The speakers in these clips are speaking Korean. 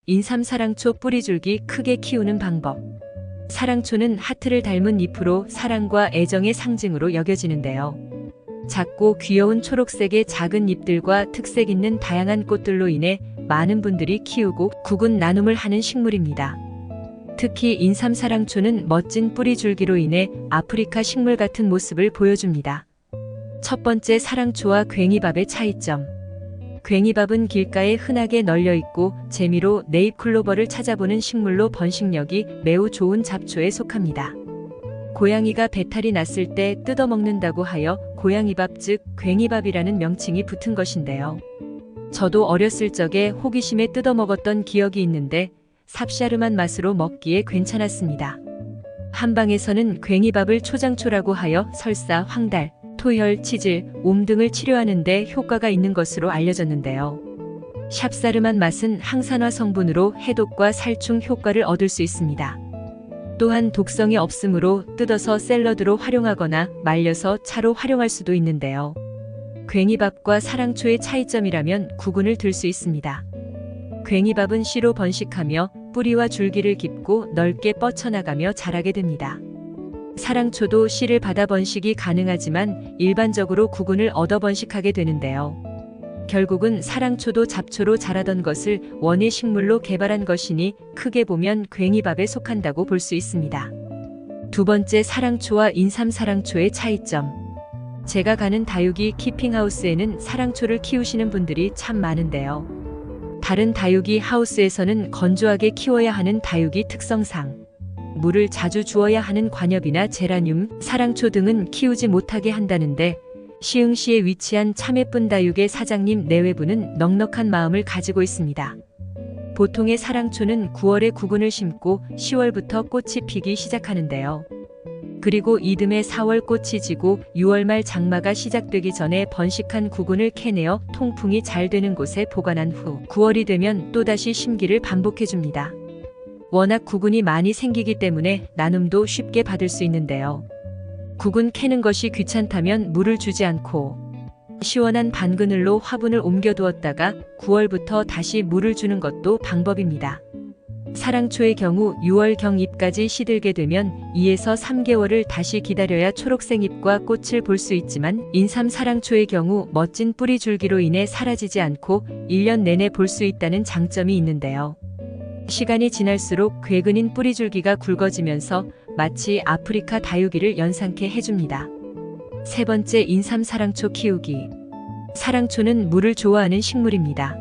인삼사랑초 뿌리줄기 크게 키우는 방법. 사랑초는 하트를 닮은 잎으로 사랑과 애정의 상징으로 여겨지는데요. 작고 귀여운 초록색의 작은 잎들과 특색 있는 다양한 꽃들로 인해 많은 분들이 키우고 구분 나눔을 하는 식물입니다. 특히 인삼사랑초는 멋진 뿌리줄기로 인해 아프리카 식물 같은 모습을 보여줍니다. 첫 번째, 사랑초와 괭이밥의 차이점. 괭이밥은 길가에 흔하게 널려 있고 재미로 네잎클로버를 찾아보는 식물로 번식력이 매우 좋은 잡초에 속합니다. 고양이가 배탈이 났을 때 뜯어먹는다고 하여 고양이밥 즉 괭이밥이라는 명칭이 붙은 것인데요. 저도 어렸을 적에 호기심에 뜯어먹었던 기억이 있는데 삽샤름한 맛으로 먹기에 괜찮았습니다. 한방에서는 괭이밥을 초장초라고 하여 설사, 황달, 토혈, 치질, 옴 등을 치료하는 데 효과가 있는 것으로 알려졌는데요. 샵싸름한 맛은 항산화 성분으로 해독과 살충 효과를 얻을 수 있습니다. 또한 독성이 없으므로 뜯어서 샐러드로 활용하거나 말려서 차로 활용할 수도 있는데요. 괭이밥과 사랑초의 차이점이라면 구분을 들 수 있습니다. 괭이밥은 씨로 번식하며 뿌리와 줄기를 깊고 넓게 뻗쳐나가며 자라게 됩니다. 사랑초도 씨를 받아 번식이 가능하지만 일반적으로 구근을 얻어 번식하게 되는데요. 결국은 사랑초도 잡초로 자라던 것을 원예 식물로 개발한 것이니 크게 보면 괭이밥에 속한다고 볼 수 있습니다. 두 번째, 사랑초와 인삼사랑초의 차이점. 제가 가는 다육이 키핑하우스에는 사랑초를 키우시는 분들이 참 많은데요. 다른 다육이 하우스에서는 건조하게 키워야 하는 다육이 특성상 물을 자주 주어야 하는 관엽이나 제라늄, 사랑초 등은 키우지 못하게 한다는데 시흥시에 위치한 참 예쁜 다육의 사장님 내외부는 넉넉한 마음을 가지고 있습니다. 보통의 사랑초는 9월에 구근을 심고 10월부터 꽃이 피기 시작하는데요. 그리고 이듬해 4월 꽃이 지고 6월 말 장마가 시작되기 전에 번식한 구근을 캐내어 통풍이 잘 되는 곳에 보관한 후 9월이 되면 또다시 심기를 반복해줍니다. 워낙 구근이 많이 생기기 때문에 나눔도 쉽게 받을 수 있는데요. 구근 캐는 것이 귀찮다면 물을 주지 않고 시원한 반그늘로 화분을 옮겨두었다가 9월부터 다시 물을 주는 것도 방법입니다. 사랑초의 경우 6월경 잎까지 시들게 되면 2에서 3개월을 다시 기다려야 초록색 잎과 꽃을 볼 수 있지만 인삼사랑초의 경우 멋진 뿌리 줄기로 인해 사라지지 않고 1년 내내 볼 수 있다는 장점이 있는데요. 시간이 지날수록 괭인 뿌리줄기가 굵어지면서 마치 아프리카 다육이를 연상케 해줍니다. 세 번째, 인삼사랑초 키우기. 사랑초는 물을 좋아하는 식물입니다.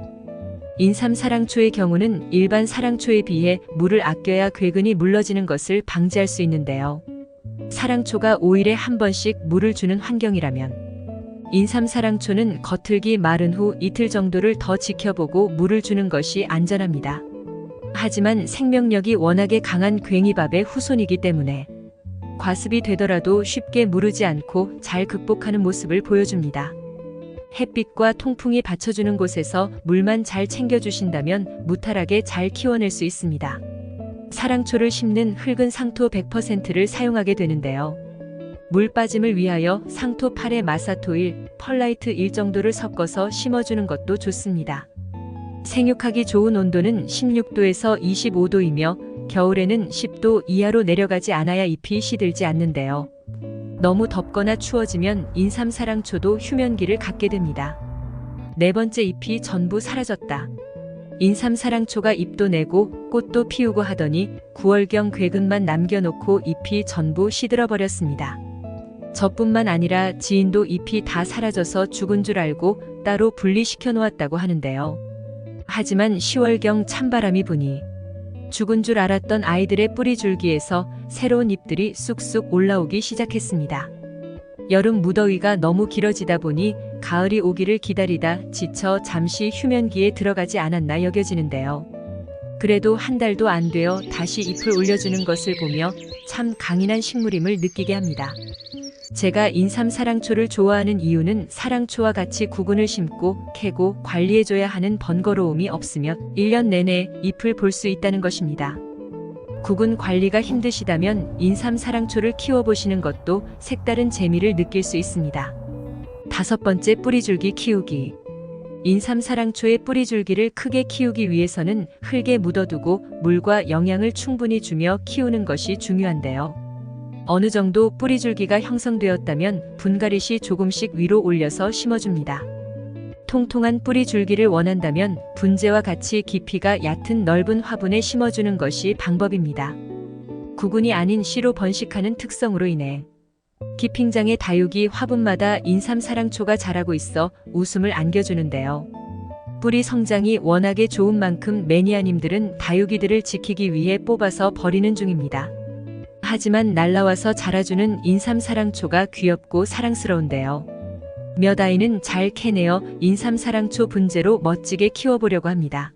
인삼사랑초의 경우는 일반 사랑초에 비해 물을 아껴야 괭인이 물러지는 것을 방지할 수 있는데요. 사랑초가 5일에 한 번씩 물을 주는 환경이라면 인삼사랑초는 겉흙이 마른 후 이틀 정도를 더 지켜보고 물을 주는 것이 안전합니다. 하지만 생명력이 워낙에 강한 괭이밥의 후손이기 때문에 과습이 되더라도 쉽게 무르지 않고 잘 극복하는 모습을 보여줍니다. 햇빛과 통풍이 받쳐주는 곳에서 물만 잘 챙겨주신다면 무탈하게 잘 키워낼 수 있습니다. 사랑초를 심는 흙은 상토 100%를 사용하게 되는데요. 물 빠짐을 위하여 상토 8에 마사토 1, 펄라이트 1 정도를 섞어서 심어주는 것도 좋습니다. 생육하기 좋은 온도는 16도에서 25도이며 겨울에는 10도 이하로 내려가지 않아야 잎이 시들지 않는데요. 너무 덥거나 추워지면 인삼사랑초도 휴면기를 갖게 됩니다. 네 번째, 잎이 전부 사라졌다. 인삼사랑초가 잎도 내고 꽃도 피우고 하더니 9월경 괭은만 남겨놓고 잎이 전부 시들어버렸습니다. 저뿐만 아니라 지인도 잎이 다 사라져서 죽은 줄 알고 따로 분리시켜 놓았다고 하는데요. 하지만 10월경 찬바람이 부니 죽은 줄 알았던 아이들의 뿌리줄기에서 새로운 잎들이 쑥쑥 올라오기 시작했습니다. 여름 무더위가 너무 길어지다 보니 가을이 오기를 기다리다 지쳐 잠시 휴면기에 들어가지 않았나 여겨지는데요. 그래도 한 달도 안 되어 다시 잎을 올려주는 것을 보며 참 강인한 식물임을 느끼게 합니다. 제가 인삼사랑초를 좋아하는 이유는 사랑초와 같이 구근을 심고 캐고 관리해줘야 하는 번거로움이 없으며 1년 내내 잎을 볼 수 있다는 것입니다. 구근 관리가 힘드시다면 인삼사랑초를 키워보시는 것도 색다른 재미를 느낄 수 있습니다. 다섯 번째, 뿌리줄기 키우기. 인삼사랑초의 뿌리줄기를 크게 키우기 위해서는 흙에 묻어두고 물과 영양을 충분히 주며 키우는 것이 중요한데요. 어느 정도 뿌리줄기가 형성되었다면 분갈이시 조금씩 위로 올려서 심어줍니다. 통통한 뿌리줄기를 원한다면 분재와 같이 깊이가 얕은 넓은 화분에 심어주는 것이 방법입니다. 구근이 아닌 씨로 번식하는 특성으로 인해 기핑장의 다육이 화분마다 인삼사랑초가 자라고 있어 웃음을 안겨주는데요. 뿌리 성장이 워낙에 좋은 만큼 매니아님들은 다육이들을 지키기 위해 뽑아서 버리는 중입니다. 하지만 날라와서 자라주는 인삼사랑초가 귀엽고 사랑스러운데요. 몇 아이는 잘 캐내어 인삼사랑초 분재로 멋지게 키워보려고 합니다.